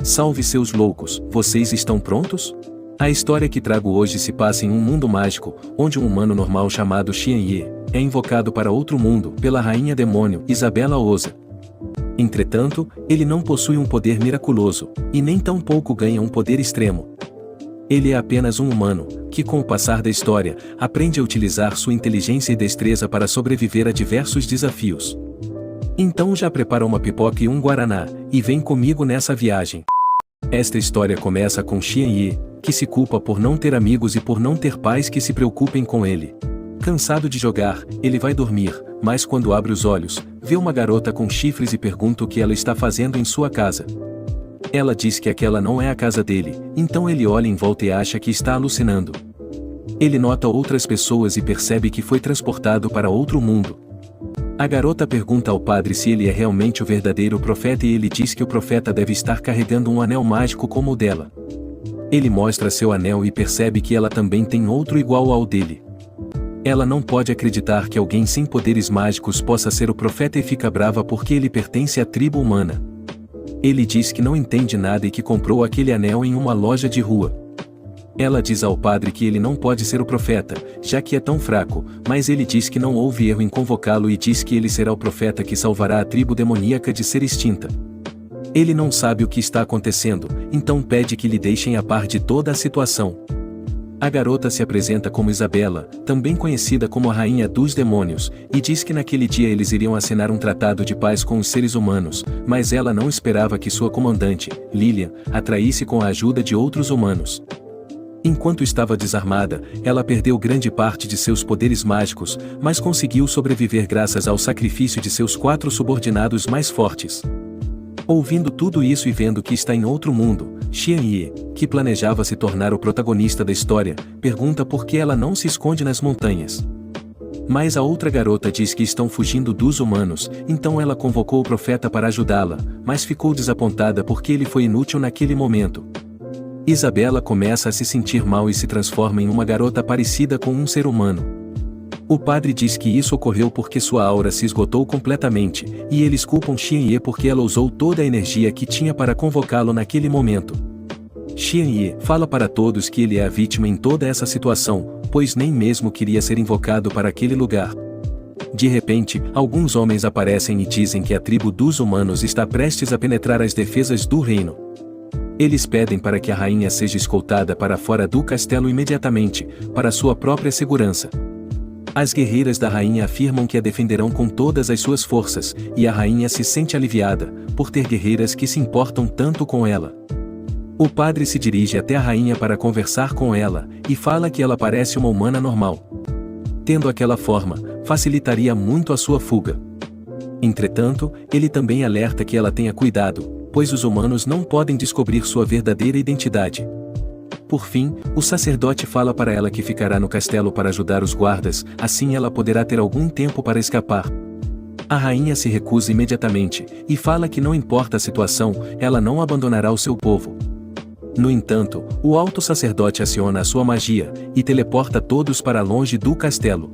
Salve seus loucos, vocês estão prontos? A história que trago hoje se passa em um mundo mágico, onde um humano normal chamado Xianye é invocado para outro mundo pela rainha demônio Isabela Oza. Entretanto, ele não possui um poder miraculoso, e nem tampouco ganha um poder extremo. Ele é apenas um humano, que com o passar da história, aprende a utilizar sua inteligência e destreza para sobreviver a diversos desafios. Então já prepara uma pipoca e um guaraná, e vem comigo nessa viagem. Esta história começa com Xianye, que se culpa por não ter amigos e por não ter pais que se preocupem com ele. Cansado de jogar, ele vai dormir, mas quando abre os olhos, vê uma garota com chifres e pergunta o que ela está fazendo em sua casa. Ela diz que aquela não é a casa dele, então ele olha em volta e acha que está alucinando. Ele nota outras pessoas e percebe que foi transportado para outro mundo. A garota pergunta ao padre se ele é realmente o verdadeiro profeta e ele diz que o profeta deve estar carregando um anel mágico como o dela. Ele mostra seu anel e percebe que ela também tem outro igual ao dele. Ela não pode acreditar que alguém sem poderes mágicos possa ser o profeta e fica brava porque ele pertence à tribo humana. Ele diz que não entende nada e que comprou aquele anel em uma loja de rua. Ela diz ao padre que ele não pode ser o profeta, já que é tão fraco, mas ele diz que não houve erro em convocá-lo e diz que ele será o profeta que salvará a tribo demoníaca de ser extinta. Ele não sabe o que está acontecendo, então pede que lhe deixem a par de toda a situação. A garota se apresenta como Isabela, também conhecida como a Rainha dos Demônios, e diz que naquele dia eles iriam assinar um tratado de paz com os seres humanos, mas ela não esperava que sua comandante, Lilian, a traísse com a ajuda de outros humanos. Enquanto estava desarmada, ela perdeu grande parte de seus poderes mágicos, mas conseguiu sobreviver graças ao sacrifício de seus 4 subordinados mais fortes. Ouvindo tudo isso e vendo que está em outro mundo, Xianye, que planejava se tornar o protagonista da história, pergunta por que ela não se esconde nas montanhas. Mas a outra garota diz que estão fugindo dos humanos, então ela convocou o profeta para ajudá-la, mas ficou desapontada porque ele foi inútil naquele momento. Isabela começa a se sentir mal e se transforma em uma garota parecida com um ser humano. O padre diz que isso ocorreu porque sua aura se esgotou completamente, e eles culpam Xianye porque ela usou toda a energia que tinha para convocá-lo naquele momento. Xianye fala para todos que ele é a vítima em toda essa situação, pois nem mesmo queria ser invocado para aquele lugar. De repente, alguns homens aparecem e dizem que a tribo dos humanos está prestes a penetrar as defesas do reino. Eles pedem para que a rainha seja escoltada para fora do castelo imediatamente, para sua própria segurança. As guerreiras da rainha afirmam que a defenderão com todas as suas forças, e a rainha se sente aliviada, por ter guerreiras que se importam tanto com ela. O padre se dirige até a rainha para conversar com ela, e fala que ela parece uma humana normal. Tendo aquela forma, facilitaria muito a sua fuga. Entretanto, ele também alerta que ela tenha cuidado, pois os humanos não podem descobrir sua verdadeira identidade. Por fim, o sacerdote fala para ela que ficará no castelo para ajudar os guardas, assim ela poderá ter algum tempo para escapar. A rainha se recusa imediatamente, e fala que não importa a situação, ela não abandonará o seu povo. No entanto, o alto sacerdote aciona a sua magia, e teleporta todos para longe do castelo.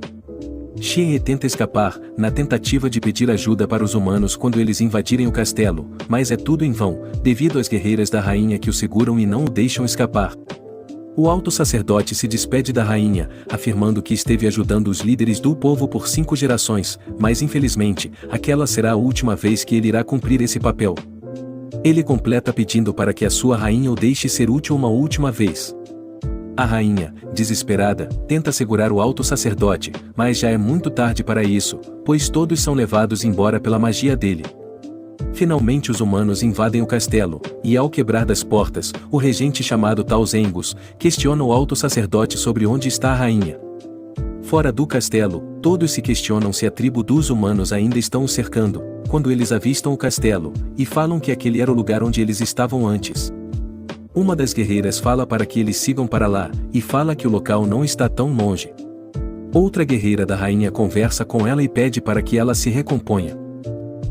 Xianye tenta escapar, na tentativa de pedir ajuda para os humanos quando eles invadirem o castelo, mas é tudo em vão, devido às guerreiras da rainha que o seguram e não o deixam escapar. O alto sacerdote se despede da rainha, afirmando que esteve ajudando os líderes do povo por 5 gerações, mas infelizmente, aquela será a última vez que ele irá cumprir esse papel. Ele completa pedindo para que a sua rainha o deixe ser útil uma última vez. A rainha, desesperada, tenta segurar o alto sacerdote, mas já é muito tarde para isso, pois todos são levados embora pela magia dele. Finalmente os humanos invadem o castelo, e ao quebrar das portas, o regente chamado Tal Zengus questiona o alto sacerdote sobre onde está a rainha. Fora do castelo, todos se questionam se a tribo dos humanos ainda estão o cercando, quando eles avistam o castelo, e falam que aquele era o lugar onde eles estavam antes. Uma das guerreiras fala para que eles sigam para lá, e fala que o local não está tão longe. Outra guerreira da rainha conversa com ela e pede para que ela se recomponha.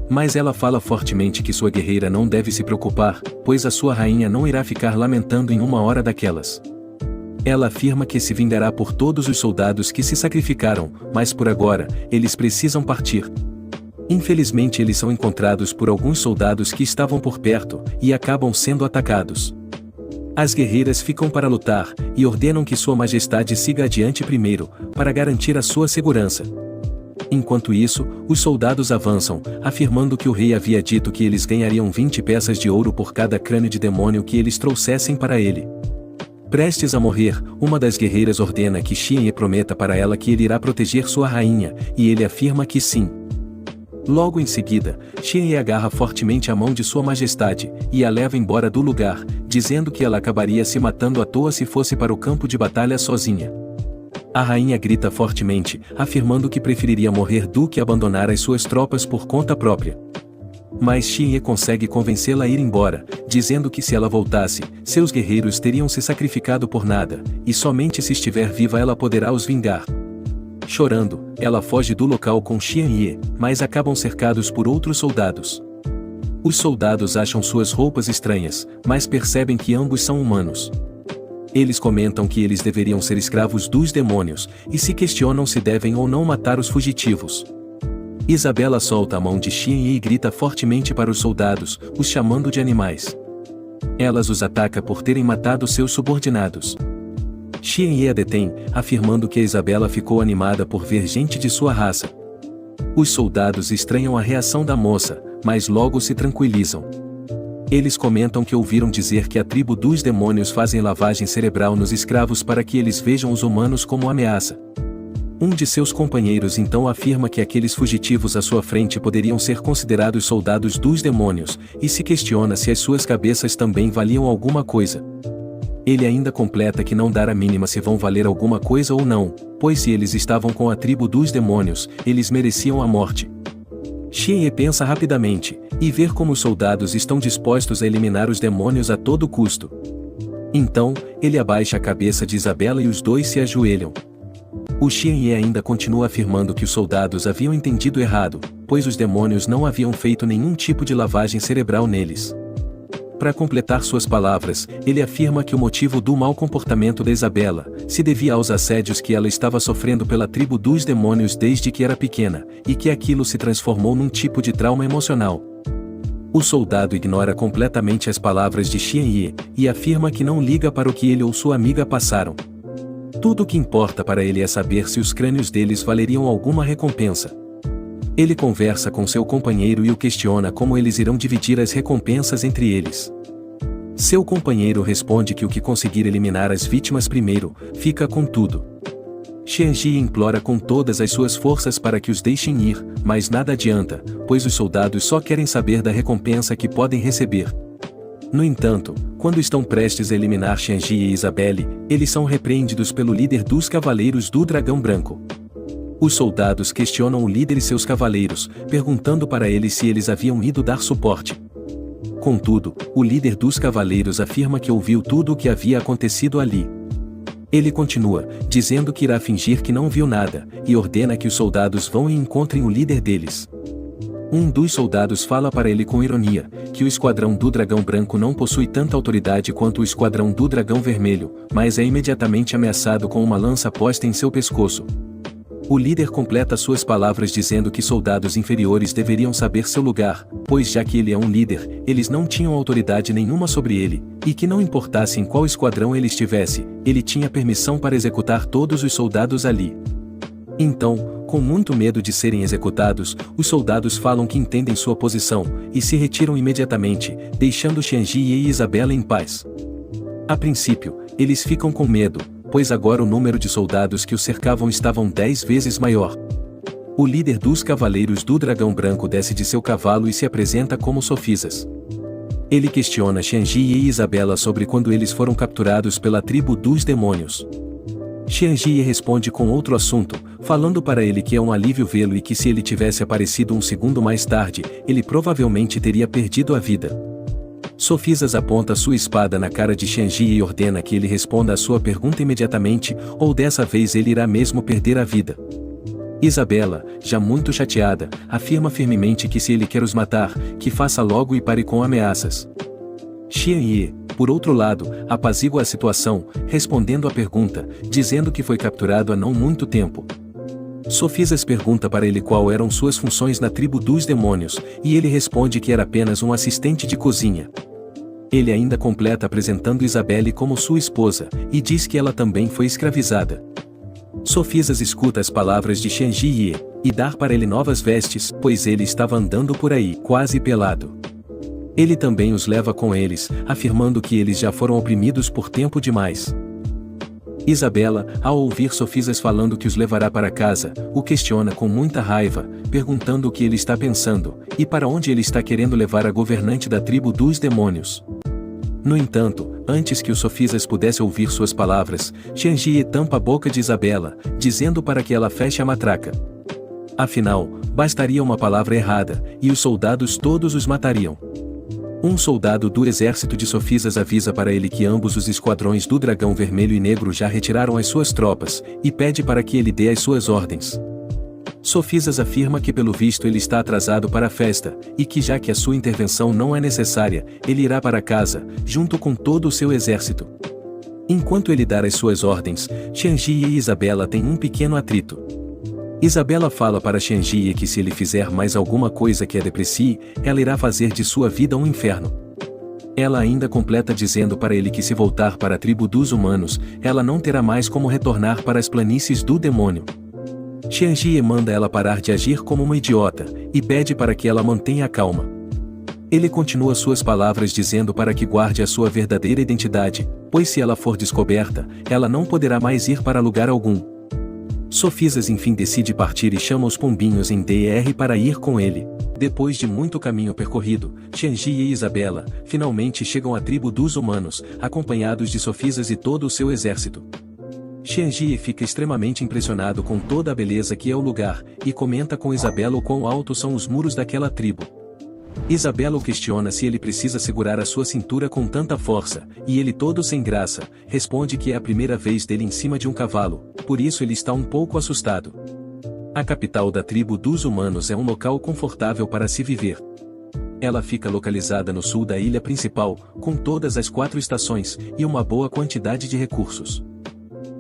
Mas ela fala fortemente que sua guerreira não deve se preocupar, pois a sua rainha não irá ficar lamentando em uma hora daquelas. Ela afirma que se vingará por todos os soldados que se sacrificaram, mas por agora, eles precisam partir. Infelizmente eles são encontrados por alguns soldados que estavam por perto, e acabam sendo atacados. As guerreiras ficam para lutar, e ordenam que Sua Majestade siga adiante primeiro, para garantir a sua segurança. Enquanto isso, os soldados avançam, afirmando que o rei havia dito que eles ganhariam 20 peças de ouro por cada crânio de demônio que eles trouxessem para ele. Prestes a morrer, uma das guerreiras ordena que Xianye prometa para ela que ele irá proteger sua rainha, e ele afirma que sim. Logo em seguida, Xianye agarra fortemente a mão de Sua Majestade, e a leva embora do lugar, dizendo que ela acabaria se matando à toa se fosse para o campo de batalha sozinha. A rainha grita fortemente, afirmando que preferiria morrer do que abandonar as suas tropas por conta própria. Mas Xianye consegue convencê-la a ir embora, dizendo que se ela voltasse, seus guerreiros teriam se sacrificado por nada, e somente se estiver viva ela poderá os vingar. Chorando, ela foge do local com Xianye, mas acabam cercados por outros soldados. Os soldados acham suas roupas estranhas, mas percebem que ambos são humanos. Eles comentam que eles deveriam ser escravos dos demônios, e se questionam se devem ou não matar os fugitivos. Isabela solta a mão de Xianye e grita fortemente para os soldados, os chamando de animais. Elas os ataca por terem matado seus subordinados. Xianye a detém, afirmando que a Isabela ficou animada por ver gente de sua raça. Os soldados estranham a reação da moça, mas logo se tranquilizam. Eles comentam que ouviram dizer que a tribo dos demônios fazem lavagem cerebral nos escravos para que eles vejam os humanos como ameaça. Um de seus companheiros então afirma que aqueles fugitivos à sua frente poderiam ser considerados soldados dos demônios, e se questiona se as suas cabeças também valiam alguma coisa. Ele ainda completa que não dará a mínima se vão valer alguma coisa ou não, pois se eles estavam com a tribo dos demônios, eles mereciam a morte. Xianye pensa rapidamente, e vê como os soldados estão dispostos a eliminar os demônios a todo custo. Então, ele abaixa a cabeça de Isabela e os dois se ajoelham. O Xianye ainda continua afirmando que os soldados haviam entendido errado, pois os demônios não haviam feito nenhum tipo de lavagem cerebral neles. Para completar suas palavras, ele afirma que o motivo do mau comportamento da Isabela se devia aos assédios que ela estava sofrendo pela tribo dos demônios desde que era pequena, e que aquilo se transformou num tipo de trauma emocional. O soldado ignora completamente as palavras de Xianye, e afirma que não liga para o que ele ou sua amiga passaram. Tudo o que importa para ele é saber se os crânios deles valeriam alguma recompensa. Ele conversa com seu companheiro e o questiona como eles irão dividir as recompensas entre eles. Seu companheiro responde que o que conseguir eliminar as vítimas primeiro, fica com tudo. Xianye implora com todas as suas forças para que os deixem ir, mas nada adianta, pois os soldados só querem saber da recompensa que podem receber. No entanto, quando estão prestes a eliminar Xianye e Isabelle, eles são repreendidos pelo líder dos Cavaleiros do Dragão Branco. Os soldados questionam o líder e seus cavaleiros, perguntando para eles se eles haviam ido dar suporte. Contudo, o líder dos cavaleiros afirma que ouviu tudo o que havia acontecido ali. Ele continua, dizendo que irá fingir que não viu nada, e ordena que os soldados vão e encontrem o líder deles. Um dos soldados fala para ele com ironia, que o esquadrão do Dragão Branco não possui tanta autoridade quanto o esquadrão do Dragão Vermelho, mas é imediatamente ameaçado com uma lança posta em seu pescoço. O líder completa suas palavras dizendo que soldados inferiores deveriam saber seu lugar, pois já que ele é um líder, eles não tinham autoridade nenhuma sobre ele, e que não importasse em qual esquadrão ele estivesse, ele tinha permissão para executar todos os soldados ali. Então, com muito medo de serem executados, os soldados falam que entendem sua posição, e se retiram imediatamente, deixando Xianye e Isabela em paz. A princípio, eles ficam com medo, pois agora o número de soldados que o cercavam estavam 10 vezes maior. O líder dos Cavaleiros do Dragão Branco desce de seu cavalo e se apresenta como Sofisas. Ele questiona Xianye e Isabela sobre quando eles foram capturados pela tribo dos demônios. Xianye responde com outro assunto, falando para ele que é um alívio vê-lo e que se ele tivesse aparecido um segundo mais tarde, ele provavelmente teria perdido a vida. Sofisas aponta sua espada na cara de Xianye e ordena que ele responda a sua pergunta imediatamente, ou dessa vez ele irá mesmo perder a vida. Isabela, já muito chateada, afirma firmemente que se ele quer os matar, que faça logo e pare com ameaças. Xianye, por outro lado, apazigua a situação, respondendo à pergunta, dizendo que foi capturado há não muito tempo. Sofisas pergunta para ele qual eram suas funções na tribo dos demônios, e ele responde que era apenas um assistente de cozinha. Ele ainda completa apresentando Isabelle como sua esposa, e diz que ela também foi escravizada. Sofisas escuta as palavras de Xianjie, e dá para ele novas vestes, pois ele estava andando por aí, quase pelado. Ele também os leva com eles, afirmando que eles já foram oprimidos por tempo demais. Isabela, ao ouvir Sofisas falando que os levará para casa, o questiona com muita raiva, perguntando o que ele está pensando, e para onde ele está querendo levar a governante da tribo dos demônios. No entanto, antes que o Sofisas pudesse ouvir suas palavras, Xianjie tampa a boca de Isabela, dizendo para que ela feche a matraca. Afinal, bastaria uma palavra errada, e os soldados todos os matariam. Um soldado do exército de Sofisas avisa para ele que ambos os esquadrões do Dragão Vermelho e Negro já retiraram as suas tropas, e pede para que ele dê as suas ordens. Sofisas afirma que pelo visto ele está atrasado para a festa, e que já que a sua intervenção não é necessária, ele irá para casa, junto com todo o seu exército. Enquanto ele dá as suas ordens, Xianjie e Isabela têm um pequeno atrito. Isabela fala para Xianjie que se ele fizer mais alguma coisa que a deprecie, ela irá fazer de sua vida um inferno. Ela ainda completa dizendo para ele que se voltar para a tribo dos humanos, ela não terá mais como retornar para as planícies do demônio. Xianjie manda ela parar de agir como uma idiota, e pede para que ela mantenha a calma. Ele continua suas palavras dizendo para que guarde a sua verdadeira identidade, pois se ela for descoberta, ela não poderá mais ir para lugar algum. Sofisas enfim decide partir e chama os pombinhos em DR para ir com ele. Depois de muito caminho percorrido, Xianjie e Isabela finalmente chegam à tribo dos humanos, acompanhados de Sofisas e todo o seu exército. Xianjie fica extremamente impressionado com toda a beleza que é o lugar, e comenta com Isabela o quão altos são os muros daquela tribo. Isabela o questiona se ele precisa segurar a sua cintura com tanta força, e ele todo sem graça, responde que é a primeira vez dele em cima de um cavalo, por isso ele está um pouco assustado. A capital da tribo dos humanos é um local confortável para se viver. Ela fica localizada no sul da ilha principal, com todas as 4 estações, e uma boa quantidade de recursos.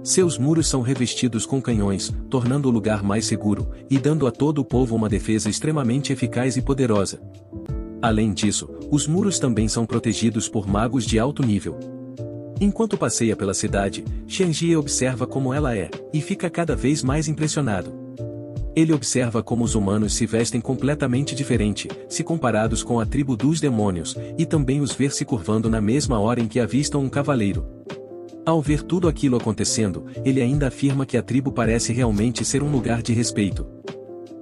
Seus muros são revestidos com canhões, tornando o lugar mais seguro, e dando a todo o povo uma defesa extremamente eficaz e poderosa. Além disso, os muros também são protegidos por magos de alto nível. Enquanto passeia pela cidade, Xianjie observa como ela é, e fica cada vez mais impressionado. Ele observa como os humanos se vestem completamente diferente, se comparados com a tribo dos demônios, e também os ver se curvando na mesma hora em que avistam um cavaleiro. Ao ver tudo aquilo acontecendo, ele ainda afirma que a tribo parece realmente ser um lugar de respeito.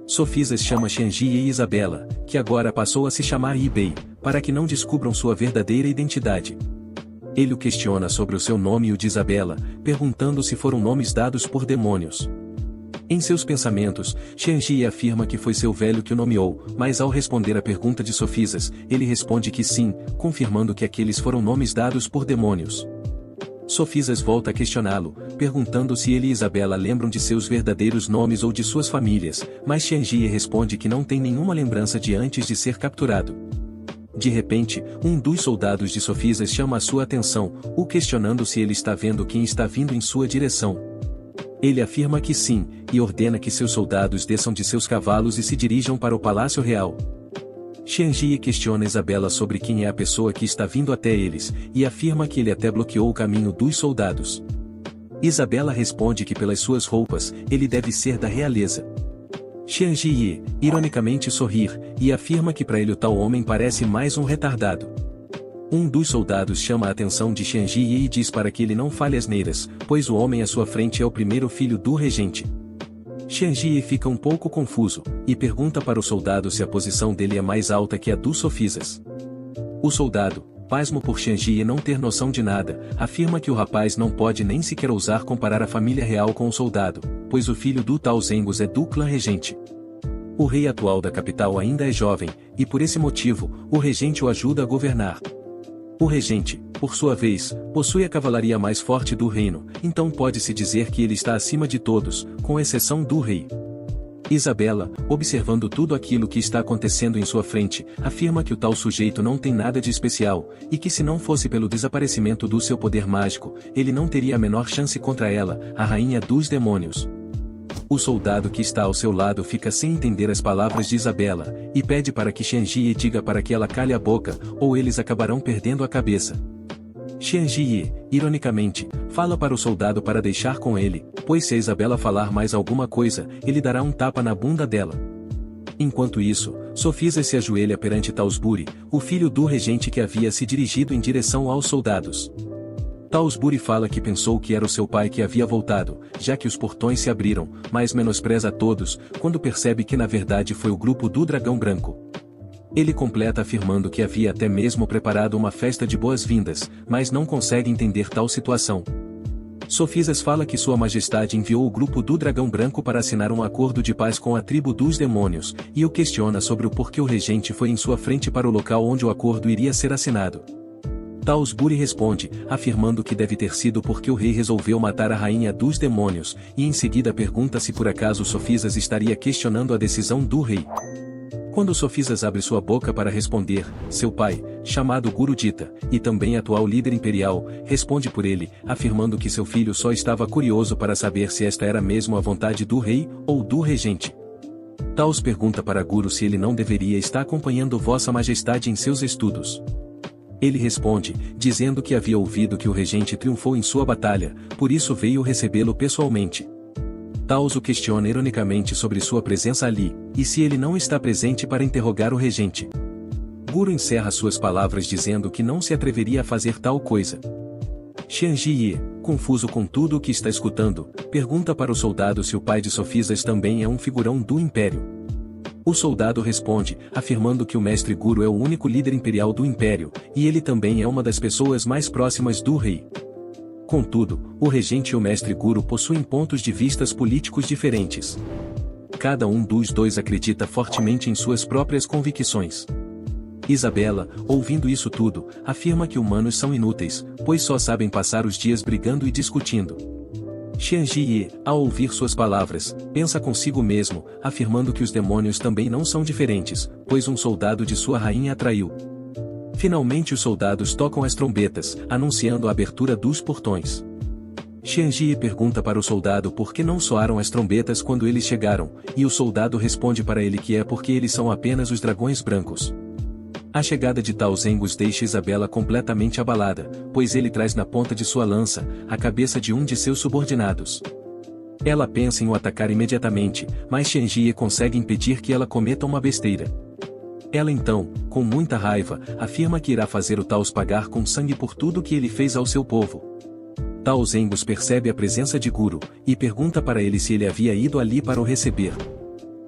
Sofisas chama Xianjie e Isabela, que agora passou a se chamar Yibei, para que não descubram sua verdadeira identidade. Ele o questiona sobre o seu nome e o de Isabela, perguntando se foram nomes dados por demônios. Em seus pensamentos, Xianjie afirma que foi seu velho que o nomeou, mas ao responder à pergunta de Sofisas, ele responde que sim, confirmando que aqueles foram nomes dados por demônios. Sofisas volta a questioná-lo, perguntando se ele e Isabela lembram de seus verdadeiros nomes ou de suas famílias, mas Xianjie responde que não tem nenhuma lembrança de antes de ser capturado. De repente, um dos soldados de Sofisas chama a sua atenção, o questionando se ele está vendo quem está vindo em sua direção. Ele afirma que sim, e ordena que seus soldados desçam de seus cavalos e se dirijam para o Palácio Real. Xianjie questiona Isabela sobre quem é a pessoa que está vindo até eles, e afirma que ele até bloqueou o caminho dos soldados. Isabela responde que pelas suas roupas, ele deve ser da realeza. Xianjie, ironicamente sorrir, e afirma que para ele o tal homem parece mais um retardado. Um dos soldados chama a atenção de Xianjie e diz para que ele não fale asneiras, pois o homem à sua frente é o primeiro filho do regente. Xianjie fica um pouco confuso, e pergunta para o soldado se a posição dele é mais alta que a dos Sofisas. O soldado, pasmo por Xianjie não ter noção de nada, afirma que o rapaz não pode nem sequer ousar comparar a família real com o soldado, pois o filho do tal Zengos é do clã regente. O rei atual da capital ainda é jovem, e por esse motivo, o regente o ajuda a governar. O regente, por sua vez, possui a cavalaria mais forte do reino, então pode-se dizer que ele está acima de todos, com exceção do rei. Isabela, observando tudo aquilo que está acontecendo em sua frente, afirma que o tal sujeito não tem nada de especial, e que se não fosse pelo desaparecimento do seu poder mágico, ele não teria a menor chance contra ela, a rainha dos demônios. O soldado que está ao seu lado fica sem entender as palavras de Isabela, e pede para que Xianjie diga para que ela cale a boca, ou eles acabarão perdendo a cabeça. Xianjie, ironicamente, fala para o soldado para deixar com ele, pois se a Isabela falar mais alguma coisa, ele dará um tapa na bunda dela. Enquanto isso, Sofisa se ajoelha perante Tausburi, o filho do regente que havia se dirigido em direção aos soldados. Tausburi fala que pensou que era o seu pai que havia voltado, já que os portões se abriram, mas menospreza a todos, quando percebe que na verdade foi o grupo do Dragão Branco. Ele completa afirmando que havia até mesmo preparado uma festa de boas-vindas, mas não consegue entender tal situação. Sofisas fala que Sua Majestade enviou o grupo do Dragão Branco para assinar um acordo de paz com a tribo dos demônios, e o questiona sobre o porquê o regente foi em sua frente para o local onde o acordo iria ser assinado. Tausburi responde, afirmando que deve ter sido porque o rei resolveu matar a rainha dos demônios, e em seguida pergunta se por acaso Sofisas estaria questionando a decisão do rei. Quando Sofisas abre sua boca para responder, seu pai, chamado Guru Dita, e também atual líder imperial, responde por ele, afirmando que seu filho só estava curioso para saber se esta era mesmo a vontade do rei, ou do regente. Taus pergunta para Guru se ele não deveria estar acompanhando Vossa Majestade em seus estudos. Ele responde, dizendo que havia ouvido que o regente triunfou em sua batalha, por isso veio recebê-lo pessoalmente. Taus o questiona ironicamente sobre sua presença ali, e se ele não está presente para interrogar o regente. Guru encerra suas palavras dizendo que não se atreveria a fazer tal coisa. Xianjie, confuso com tudo o que está escutando, pergunta para o soldado se o pai de Sofisas também é um figurão do Império. O soldado responde, afirmando que o mestre Guru é o único líder imperial do Império, e ele também é uma das pessoas mais próximas do rei. Contudo, o regente e o mestre Guru possuem pontos de vistas políticos diferentes. Cada um dos dois acredita fortemente em suas próprias convicções. Isabela, ouvindo isso tudo, afirma que humanos são inúteis, pois só sabem passar os dias brigando e discutindo. Xianjie, ao ouvir suas palavras, pensa consigo mesmo, afirmando que os demônios também não são diferentes, pois um soldado de sua rainha atraiu. Finalmente os soldados tocam as trombetas, anunciando a abertura dos portões. Xianjie pergunta para o soldado por que não soaram as trombetas quando eles chegaram, e o soldado responde para ele que é porque eles são apenas os dragões brancos. A chegada de Taus deixa Isabela completamente abalada, pois ele traz na ponta de sua lança, a cabeça de um de seus subordinados. Ela pensa em o atacar imediatamente, mas Xianjie consegue impedir que ela cometa uma besteira. Ela então, com muita raiva, afirma que irá fazer o Taus pagar com sangue por tudo que ele fez ao seu povo. Taus percebe a presença de Guru, e pergunta para ele se ele havia ido ali para o receber.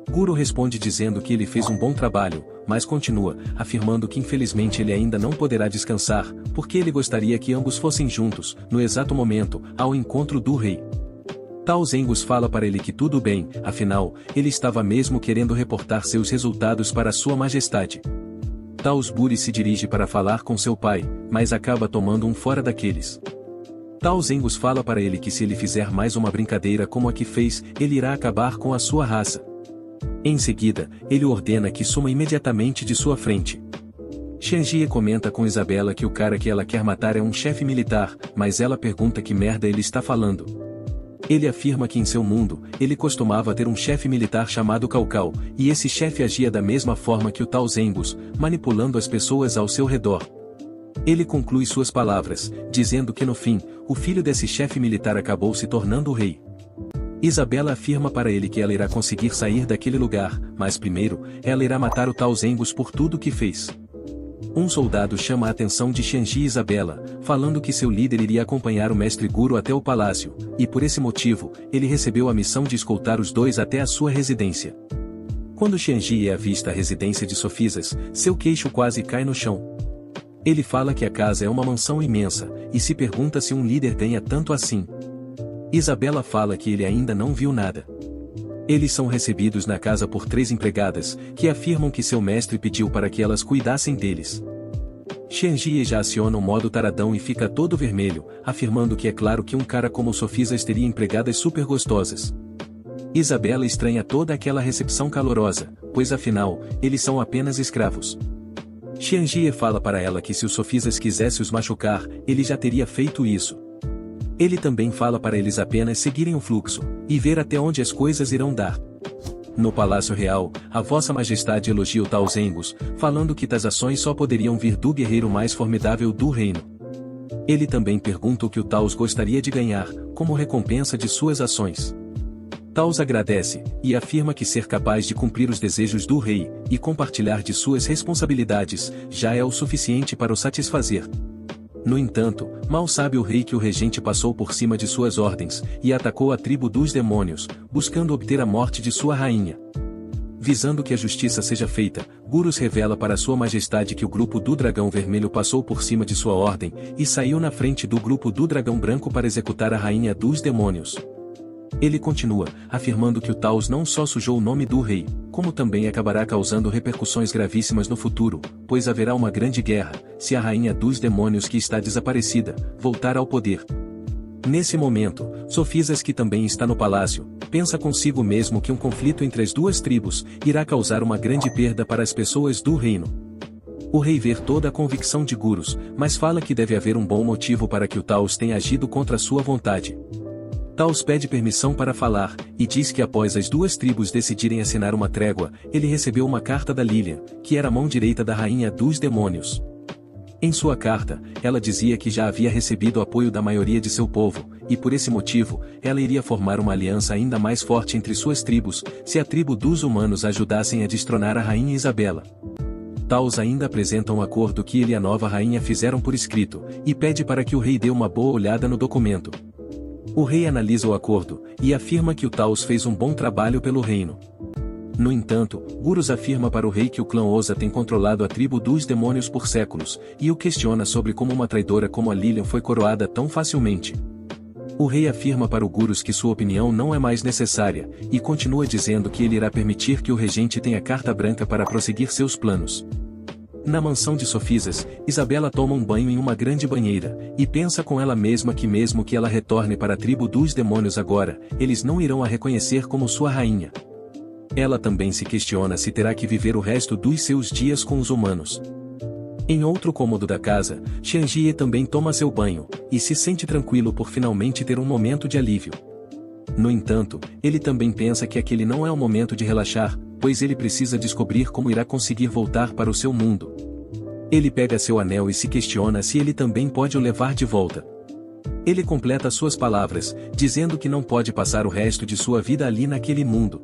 Guru responde dizendo que ele fez um bom trabalho, mas continua, afirmando que infelizmente ele ainda não poderá descansar, porque ele gostaria que ambos fossem juntos, no exato momento, ao encontro do rei. Taus fala para ele que tudo bem, afinal, ele estava mesmo querendo reportar seus resultados para Sua Majestade. Tausburi se dirige para falar com seu pai, mas acaba tomando um fora daqueles. Taus fala para ele que se ele fizer mais uma brincadeira como a que fez, ele irá acabar com a sua raça. Em seguida, ele ordena que suma imediatamente de sua frente. Xianjie comenta com Isabela que o cara que ela quer matar é um chefe militar, mas ela pergunta que merda ele está falando. Ele afirma que em seu mundo, ele costumava ter um chefe militar chamado Cao, e esse chefe agia da mesma forma que o Taus manipulando as pessoas ao seu redor. Ele conclui suas palavras, dizendo que no fim, o filho desse chefe militar acabou se tornando o rei. Isabela afirma para ele que ela irá conseguir sair daquele lugar, mas primeiro, ela irá matar o Taus por tudo que fez. Um soldado chama a atenção de Xianjie e Isabela, falando que seu líder iria acompanhar o mestre Guru até o palácio, e por esse motivo, ele recebeu a missão de escoltar os dois até a sua residência. Quando Xianjie avista a residência de Sofisas, seu queixo quase cai no chão. Ele fala que a casa é uma mansão imensa, e se pergunta se um líder ganha tanto assim. Isabela fala que ele ainda não viu nada. Eles são recebidos na casa por 3 empregadas, que afirmam que seu mestre pediu para que elas cuidassem deles. Xianjie já aciona o modo taradão e fica todo vermelho, afirmando que é claro que um cara como Sofisas teria empregadas super gostosas. Isabela estranha toda aquela recepção calorosa, pois afinal, eles são apenas escravos. Xianjie fala para ela que se o Sofisas quisesse os machucar, ele já teria feito isso. Ele também fala para eles apenas seguirem o fluxo, e ver até onde as coisas irão dar. No Palácio Real, a Vossa Majestade elogia o Tal Zengos, falando que tais ações só poderiam vir do guerreiro mais formidável do reino. Ele também pergunta o que o Taos gostaria de ganhar, como recompensa de suas ações. Taos agradece, e afirma que ser capaz de cumprir os desejos do rei, e compartilhar de suas responsabilidades, já é o suficiente para o satisfazer. No entanto, mal sabe o rei que o regente passou por cima de suas ordens, e atacou a tribo dos demônios, buscando obter a morte de sua rainha. Visando que a justiça seja feita, Gurus revela para Sua Majestade que o grupo do Dragão Vermelho passou por cima de sua ordem, e saiu na frente do grupo do Dragão Branco para executar a rainha dos demônios. Ele continua, afirmando que o Taos não só sujou o nome do rei, como também acabará causando repercussões gravíssimas no futuro, pois haverá uma grande guerra, se a rainha dos demônios que está desaparecida, voltar ao poder. Nesse momento, Sofisas, que também está no palácio, pensa consigo mesmo que um conflito entre as duas tribos, irá causar uma grande perda para as pessoas do reino. O rei vê toda a convicção de Gurus, mas fala que deve haver um bom motivo para que o Taos tenha agido contra sua vontade. Taos pede permissão para falar, e diz que após as duas tribos decidirem assinar uma trégua, ele recebeu uma carta da Lilian, que era a mão direita da rainha dos demônios. Em sua carta, ela dizia que já havia recebido o apoio da maioria de seu povo, e por esse motivo, ela iria formar uma aliança ainda mais forte entre suas tribos, se a tribo dos humanos ajudassem a destronar a rainha Isabela. Taos ainda apresenta um acordo que ele e a nova rainha fizeram por escrito, e pede para que o rei dê uma boa olhada no documento. O rei analisa o acordo, e afirma que o Taos fez um bom trabalho pelo reino. No entanto, Gurus afirma para o rei que o clã Osa tem controlado a tribo dos demônios por séculos, e o questiona sobre como uma traidora como a Lilian foi coroada tão facilmente. O rei afirma para o Gurus que sua opinião não é mais necessária, e continua dizendo que ele irá permitir que o regente tenha carta branca para prosseguir seus planos. Na mansão de Sofisas, Isabela toma um banho em uma grande banheira, e pensa com ela mesma que mesmo que ela retorne para a tribo dos demônios agora, eles não irão a reconhecer como sua rainha. Ela também se questiona se terá que viver o resto dos seus dias com os humanos. Em outro cômodo da casa, Xianjie também toma seu banho, e se sente tranquilo por finalmente ter um momento de alívio. No entanto, ele também pensa que aquele não é o momento de relaxar, pois ele precisa descobrir como irá conseguir voltar para o seu mundo. Ele pega seu anel e se questiona se ele também pode o levar de volta. Ele completa suas palavras, dizendo que não pode passar o resto de sua vida ali naquele mundo.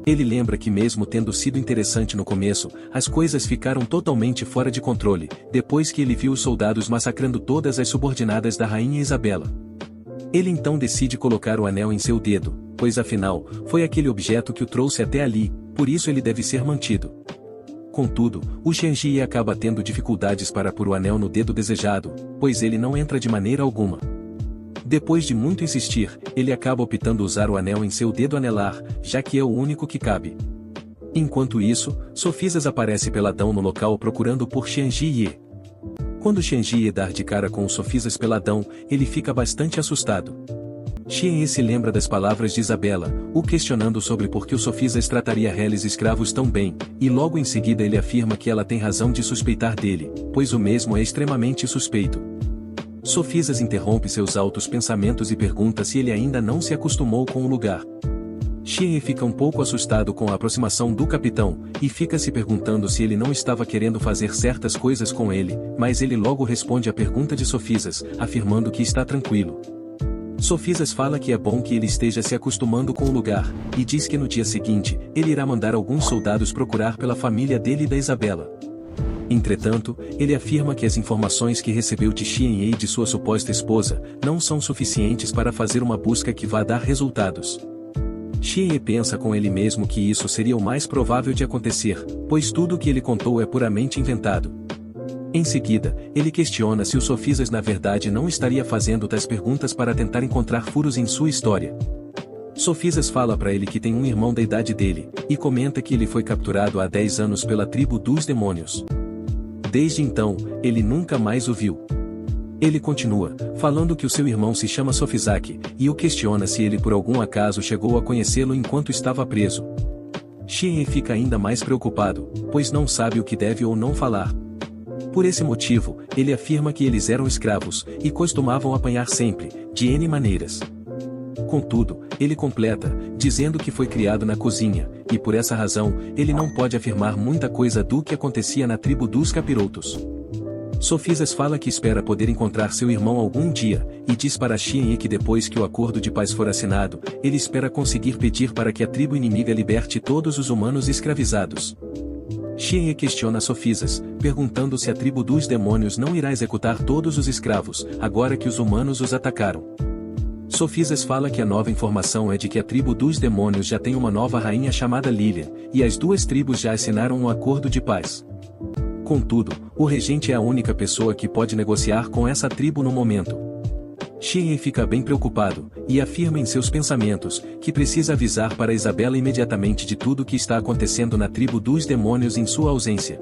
Ele lembra que mesmo tendo sido interessante no começo, as coisas ficaram totalmente fora de controle, depois que ele viu os soldados massacrando todas as subordinadas da rainha Isabela. Ele então decide colocar o anel em seu dedo, pois afinal, foi aquele objeto que o trouxe até ali, por isso ele deve ser mantido. Contudo, o Xianjie acaba tendo dificuldades para pôr o anel no dedo desejado, pois ele não entra de maneira alguma. Depois de muito insistir, ele acaba optando usar o anel em seu dedo anelar, já que é o único que cabe. Enquanto isso, Sofisas aparece peladão no local procurando por Xianjie. Quando Xianjie dá de cara com o Sofisas peladão, ele fica bastante assustado. Xianjie se lembra das palavras de Isabela, o questionando sobre por que o Sofisas trataria réis escravos tão bem, e logo em seguida ele afirma que ela tem razão de suspeitar dele, pois o mesmo é extremamente suspeito. Sofisas interrompe seus altos pensamentos e pergunta se ele ainda não se acostumou com o lugar. Xianjie fica um pouco assustado com a aproximação do capitão, e fica se perguntando se ele não estava querendo fazer certas coisas com ele, mas ele logo responde à pergunta de Sofisas, afirmando que está tranquilo. Sofisas fala que é bom que ele esteja se acostumando com o lugar, e diz que no dia seguinte, ele irá mandar alguns soldados procurar pela família dele e da Isabela. Entretanto, ele afirma que as informações que recebeu de Xianjie e de sua suposta esposa, não são suficientes para fazer uma busca que vá dar resultados. Xianjie pensa com ele mesmo que isso seria o mais provável de acontecer, pois tudo o que ele contou é puramente inventado. Em seguida, ele questiona se o Sofisas na verdade não estaria fazendo tais perguntas para tentar encontrar furos em sua história. Sofisas fala para ele que tem um irmão da idade dele, e comenta que ele foi capturado há 10 anos pela tribo dos demônios. Desde então, ele nunca mais o viu. Ele continua, falando que o seu irmão se chama Sofizaki, e o questiona se ele por algum acaso chegou a conhecê-lo enquanto estava preso. Xianjie fica ainda mais preocupado, pois não sabe o que deve ou não falar. Por esse motivo, ele afirma que eles eram escravos, e costumavam apanhar sempre, de N maneiras. Contudo, ele completa, dizendo que foi criado na cozinha, e por essa razão, ele não pode afirmar muita coisa do que acontecia na tribo dos capirotos. Sofisas fala que espera poder encontrar seu irmão algum dia, e diz para Xianye que depois que o acordo de paz for assinado, ele espera conseguir pedir para que a tribo inimiga liberte todos os humanos escravizados. Xianye questiona Sofisas, perguntando se a tribo dos demônios não irá executar todos os escravos, agora que os humanos os atacaram. Sofisas fala que a nova informação é de que a tribo dos demônios já tem uma nova rainha chamada Lilian, e as duas tribos já assinaram um acordo de paz. Contudo, o regente é a única pessoa que pode negociar com essa tribo no momento. Xianye fica bem preocupado, e afirma em seus pensamentos, que precisa avisar para Isabela imediatamente de tudo o que está acontecendo na tribo dos demônios em sua ausência.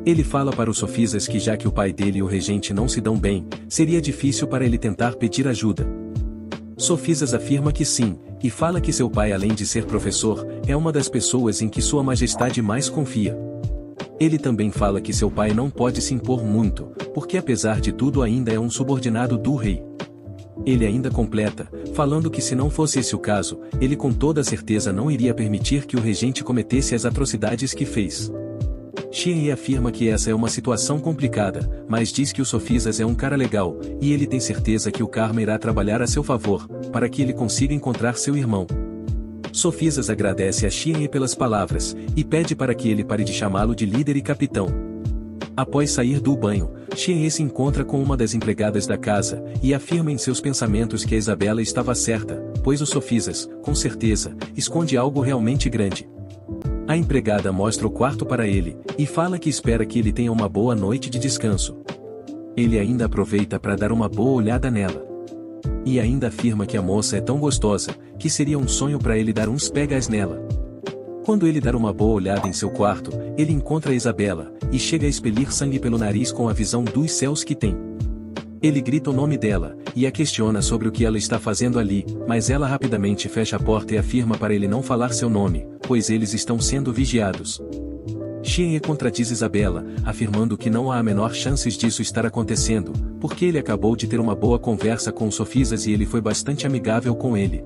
Ele fala para os Sofisas que já que o pai dele e o regente não se dão bem, seria difícil para ele tentar pedir ajuda. Sofisas afirma que sim, e fala que seu pai, além de ser professor, é uma das pessoas em que Sua Majestade mais confia. Ele também fala que seu pai não pode se impor muito, porque apesar de tudo ainda é um subordinado do rei. Ele ainda completa, falando que se não fosse esse o caso, ele com toda certeza não iria permitir que o regente cometesse as atrocidades que fez. Xianye afirma que essa é uma situação complicada, mas diz que o Sofisas é um cara legal, e ele tem certeza que o karma irá trabalhar a seu favor, para que ele consiga encontrar seu irmão. Sofisas agradece a Xianye pelas palavras, e pede para que ele pare de chamá-lo de líder e capitão. Após sair do banho, Xianye se encontra com uma das empregadas da casa, e afirma em seus pensamentos que a Isabela estava certa, pois o Sofisas, com certeza, esconde algo realmente grande. A empregada mostra o quarto para ele, e fala que espera que ele tenha uma boa noite de descanso. Ele ainda aproveita para dar uma boa olhada nela. E ainda afirma que a moça é tão gostosa, que seria um sonho para ele dar uns pegas nela. Quando ele dá uma boa olhada em seu quarto, ele encontra a Isabela, e chega a expelir sangue pelo nariz com a visão dos céus que tem. Ele grita o nome dela, e a questiona sobre o que ela está fazendo ali, mas ela rapidamente fecha a porta e afirma para ele não falar seu nome, pois eles estão sendo vigiados. Xianye contradiz Isabela, afirmando que não há a menor chance disso estar acontecendo, porque ele acabou de ter uma boa conversa com o Sofisas e ele foi bastante amigável com ele.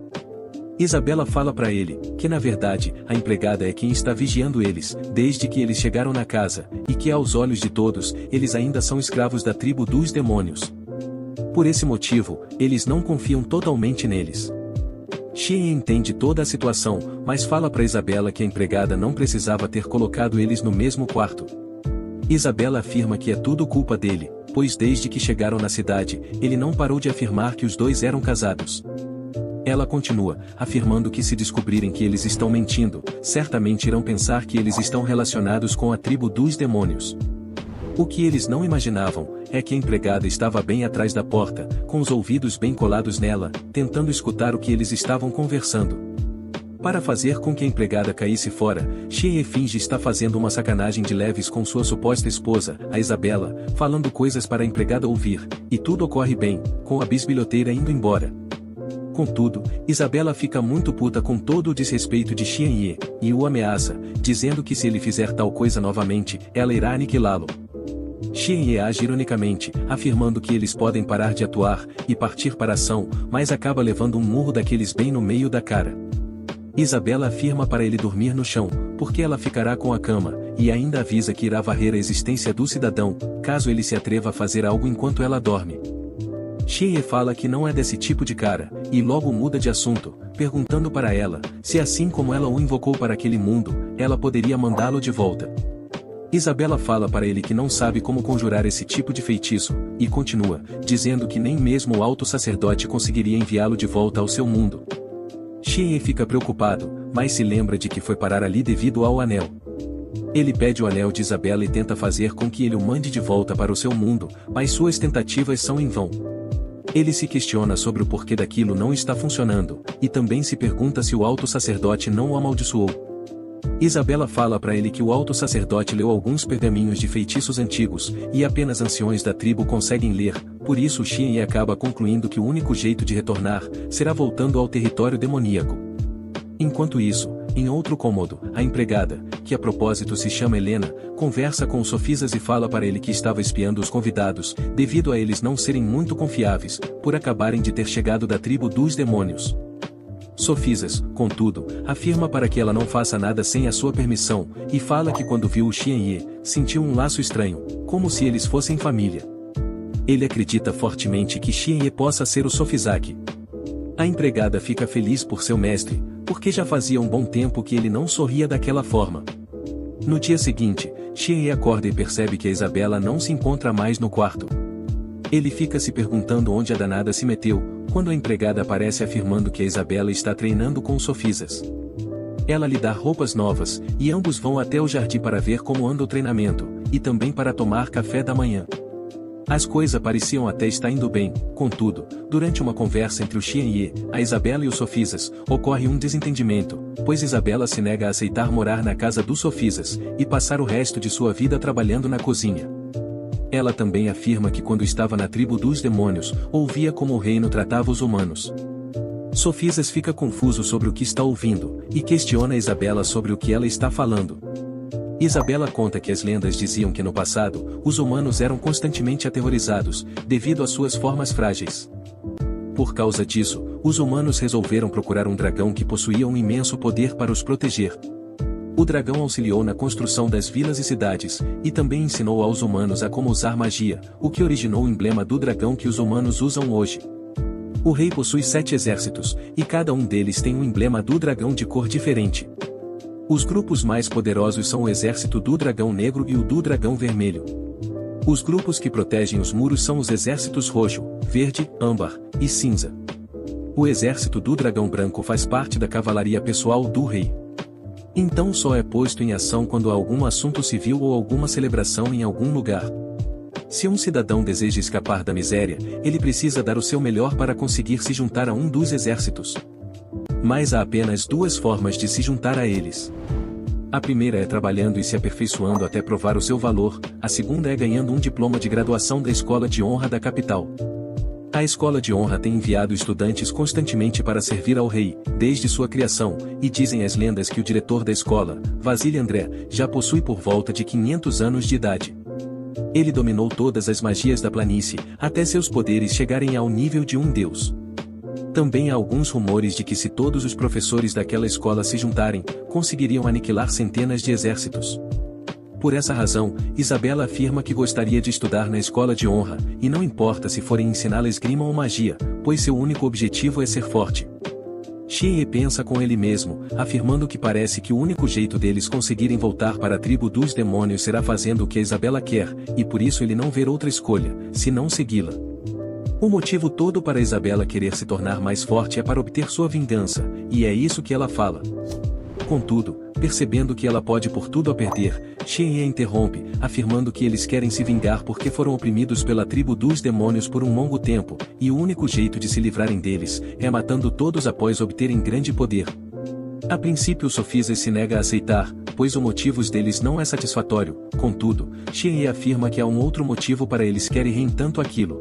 Isabela fala para ele, que na verdade, a empregada é quem está vigiando eles, desde que eles chegaram na casa, e que aos olhos de todos, eles ainda são escravos da tribo dos demônios. Por esse motivo, eles não confiam totalmente neles. Xianye entende toda a situação, mas fala para Isabela que a empregada não precisava ter colocado eles no mesmo quarto. Isabela afirma que é tudo culpa dele, pois desde que chegaram na cidade, ele não parou de afirmar que os dois eram casados. Ela continua, afirmando que se descobrirem que eles estão mentindo, certamente irão pensar que eles estão relacionados com a tribo dos demônios. O que eles não imaginavam, é que a empregada estava bem atrás da porta, com os ouvidos bem colados nela, tentando escutar o que eles estavam conversando. Para fazer com que a empregada caísse fora, Xianye finge estar fazendo uma sacanagem de leves com sua suposta esposa, a Isabela, falando coisas para a empregada ouvir, e tudo ocorre bem, com a bisbilhoteira indo embora. Contudo, Isabela fica muito puta com todo o desrespeito de Xianye, e o ameaça, dizendo que se ele fizer tal coisa novamente, ela irá aniquilá-lo. Xianye age ironicamente, afirmando que eles podem parar de atuar, e partir para a ação, mas acaba levando um murro daqueles bem no meio da cara. Isabela afirma para ele dormir no chão, porque ela ficará com a cama, e ainda avisa que irá varrer a existência do cidadão, caso ele se atreva a fazer algo enquanto ela dorme. Xianye fala que não é desse tipo de cara, e logo muda de assunto, perguntando para ela, se assim como ela o invocou para aquele mundo, ela poderia mandá-lo de volta. Isabela fala para ele que não sabe como conjurar esse tipo de feitiço, e continua, dizendo que nem mesmo o alto sacerdote conseguiria enviá-lo de volta ao seu mundo. Xianye fica preocupado, mas se lembra de que foi parar ali devido ao anel. Ele pede o anel de Isabela e tenta fazer com que ele o mande de volta para o seu mundo, mas suas tentativas são em vão. Ele se questiona sobre o porquê daquilo não está funcionando, e também se pergunta se o alto sacerdote não o amaldiçoou. Isabela fala para ele que o alto sacerdote leu alguns pergaminhos de feitiços antigos, e apenas anciões da tribo conseguem ler, por isso Xianye acaba concluindo que o único jeito de retornar, será voltando ao território demoníaco. Enquanto isso, Em outro cômodo, a empregada, que a propósito se chama Helena, conversa com o Sofisas e fala para ele que estava espiando os convidados, devido a eles não serem muito confiáveis, por acabarem de ter chegado da tribo dos demônios. Sofisas, contudo, afirma para que ela não faça nada sem a sua permissão, e fala que quando viu o Xianye, sentiu um laço estranho, como se eles fossem família. Ele acredita fortemente que Xianye possa ser o Sofizaki. A empregada fica feliz por seu mestre, porque já fazia um bom tempo que ele não sorria daquela forma. No dia seguinte, Xianye acorda e percebe que a Isabela não se encontra mais no quarto. Ele fica se perguntando onde a danada se meteu, quando a empregada aparece afirmando que a Isabela está treinando com os Sofisas. Ela lhe dá roupas novas, e ambos vão até o jardim para ver como anda o treinamento, e também para tomar café da manhã. As coisas pareciam até estar indo bem, contudo, durante uma conversa entre o Xianye, a Isabela e os Sofisas, ocorre um desentendimento, pois Isabela se nega a aceitar morar na casa dos Sofisas, e passar o resto de sua vida trabalhando na cozinha. Ela também afirma que quando estava na tribo dos demônios, ouvia como o reino tratava os humanos. Sofisas fica confuso sobre o que está ouvindo, e questiona Isabela sobre o que ela está falando. Isabela conta que as lendas diziam que no passado, os humanos eram constantemente aterrorizados, devido às suas formas frágeis. Por causa disso, os humanos resolveram procurar um dragão que possuía um imenso poder para os proteger. O dragão auxiliou na construção das vilas e cidades, e também ensinou aos humanos a como usar magia, o que originou o emblema do dragão que os humanos usam hoje. O rei possui 7 exércitos, e cada um deles tem um emblema do dragão de cor diferente. Os grupos mais poderosos são o exército do dragão negro e o do dragão vermelho. Os grupos que protegem os muros são os exércitos roxo, verde, âmbar e cinza. O exército do dragão branco faz parte da cavalaria pessoal do rei. Então só é posto em ação quando há algum assunto civil ou alguma celebração em algum lugar. Se um cidadão deseja escapar da miséria, ele precisa dar o seu melhor para conseguir se juntar a um dos exércitos. Mas há apenas 2 formas de se juntar a eles. A primeira é trabalhando e se aperfeiçoando até provar o seu valor, a segunda é ganhando um diploma de graduação da Escola de Honra da capital. A Escola de Honra tem enviado estudantes constantemente para servir ao rei, desde sua criação, e dizem as lendas que o diretor da escola, Vasily André, já possui por volta de 500 anos de idade. Ele dominou todas as magias da planície, até seus poderes chegarem ao nível de um deus. Também há alguns rumores de que se todos os professores daquela escola se juntarem, conseguiriam aniquilar centenas de exércitos. Por essa razão, Isabela afirma que gostaria de estudar na escola de honra, e não importa se forem ensiná-la esgrima ou magia, pois seu único objetivo é ser forte. Xianye pensa com ele mesmo, afirmando que parece que o único jeito deles conseguirem voltar para a tribo dos demônios será fazendo o que a Isabela quer, e por isso ele não vê outra escolha, senão segui-la. O motivo todo para Isabela querer se tornar mais forte é para obter sua vingança, e é isso que ela fala. Contudo, percebendo que ela pode por tudo a perder, Xianye a interrompe, afirmando que eles querem se vingar porque foram oprimidos pela tribo dos demônios por um longo tempo, e o único jeito de se livrarem deles é matando todos após obterem grande poder. A princípio Sofisas se nega a aceitar, pois o motivo deles não é satisfatório, contudo, Xianye afirma que há um outro motivo para eles querem tanto aquilo.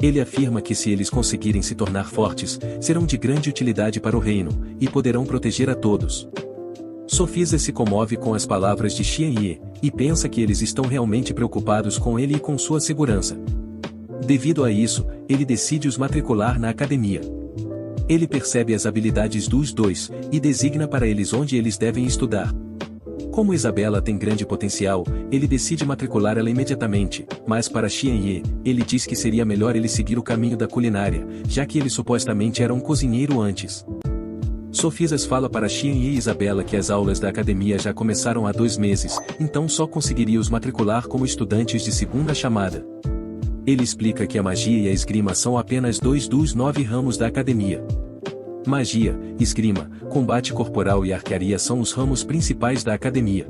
Ele afirma que se eles conseguirem se tornar fortes, serão de grande utilidade para o reino, e poderão proteger a todos. Sofisas se comove com as palavras de Xianye, e pensa que eles estão realmente preocupados com ele e com sua segurança. Devido a isso, ele decide os matricular na academia. Ele percebe as habilidades dos dois, e designa para eles onde eles devem estudar. Como Isabela tem grande potencial, ele decide matricular ela imediatamente, mas para Xianye, ele diz que seria melhor ele seguir o caminho da culinária, já que ele supostamente era um cozinheiro antes. Sofisas fala para Xianye e Isabela que as aulas da academia já começaram há 2 meses, então só conseguiria os matricular como estudantes de segunda chamada. Ele explica que a magia e a esgrima são apenas 2 dos 9 ramos da academia. Magia, esgrima, combate corporal e arquearia são os ramos principais da academia.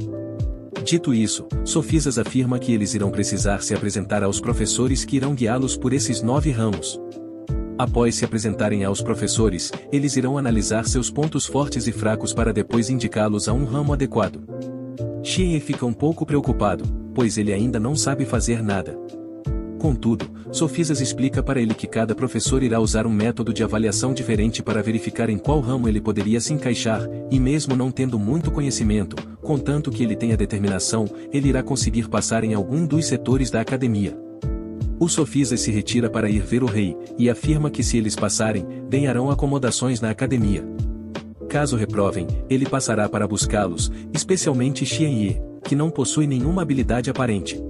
Dito isso, Sofisas afirma que eles irão precisar se apresentar aos professores que irão guiá-los por esses 9 ramos. Após se apresentarem aos professores, eles irão analisar seus pontos fortes e fracos para depois indicá-los a um ramo adequado. Xianye fica um pouco preocupado, pois ele ainda não sabe fazer nada. Contudo, Sofisas explica para ele que cada professor irá usar um método de avaliação diferente para verificar em qual ramo ele poderia se encaixar, e mesmo não tendo muito conhecimento, contanto que ele tenha determinação, ele irá conseguir passar em algum dos setores da academia. O Sofisas se retira para ir ver o rei, e afirma que se eles passarem, ganharão acomodações na academia. Caso reprovem, ele passará para buscá-los, especialmente Xianye, que não possui nenhuma habilidade aparente.